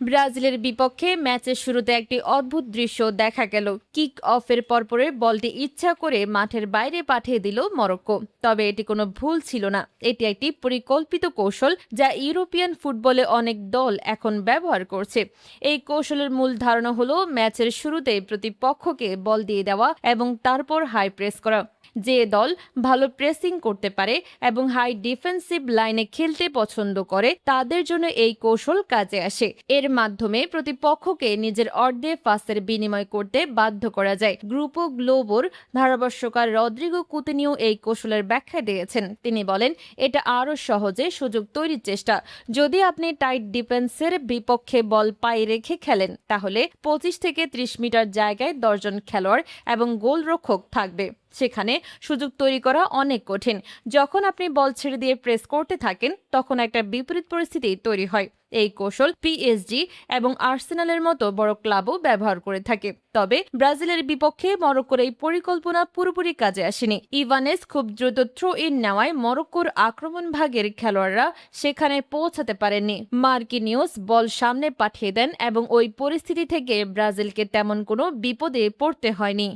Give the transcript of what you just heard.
ব্রাজিলের বিপক্ষে ম্যাচের শুরুতে একটি অদ্ভুত দৃশ্য দেখা গেল। কিক অফের পরপরে বলটি ইচ্ছা করে মাঠের বাইরে পাঠিয়ে দিল মরক্কো। তবে এটি কোনো ভুল ছিল না, এটি একটি পরিকল্পিত কৌশল যা ইউরোপিয়ান ফুটবলে অনেক দল এখন ব্যবহার করছে। এই কৌশলের মূল ধারণা হলো ম্যাচের শুরুতে প্রতিপক্ষকে বল দিয়ে দেওয়া এবং তারপর হাই প্রেস করা। যে দল ভালো প্রেসিং করতে পারে এবং হাই ডিফেন্সিভ লাইনে খেলতে পছন্দ করে তাদের জন্য এই কৌশল কাজে আসে। এর মাধ্যমে প্রতিপক্ষকে নিজের অর্ধে পাসের বিনিময় করতে বাধ্য করা যায়। গ্রুপো গ্লোবোর ধারাভাষ্যকার রদ্রিগো কুতিনিও এই কৌশলের ব্যাখ্যা দিয়েছেন। তিনি বলেন, এটা আরও সহজে সুযোগ তৈরির চেষ্টা। যদি আপনি টাইট ডিফেন্সের বিপক্ষে বল পায়ে রেখে খেলেন তাহলে 25 থেকে 30 মিটার জায়গায় 10 জন খেলোয়াড় এবং গোলরক্ষক থাকবে। সেখানে সুযোগ তৈরি করা অনেক কঠিন। যখন আপনি বল ছেড়ে দিয়ে প্রেস করতে থাকেন তখন একটা বিপরীত পরিস্থিতি তৈরি হয়। এই কৌশল পিএসজি এবং আর্সেনালের মতো বড় ক্লাবও ব্যবহার করে থাকে। তবে ব্রাজিলের বিপক্ষে মরক্কোর এই পরিকল্পনা পুরোপুরি কাজে আসেনি। ইভানেস খুব দ্রুত থ্রো ইন নেওয়ায় মরক্কোর আক্রমণ ভাগের খেলোয়াড়রা সেখানে পৌঁছাতে পারেননি। মার্কিনিওস বল সামনে পাঠিয়ে দেন এবং ওই পরিস্থিতি থেকে ব্রাজিলকে তেমন কোনো বিপদে পড়তে হয়নি।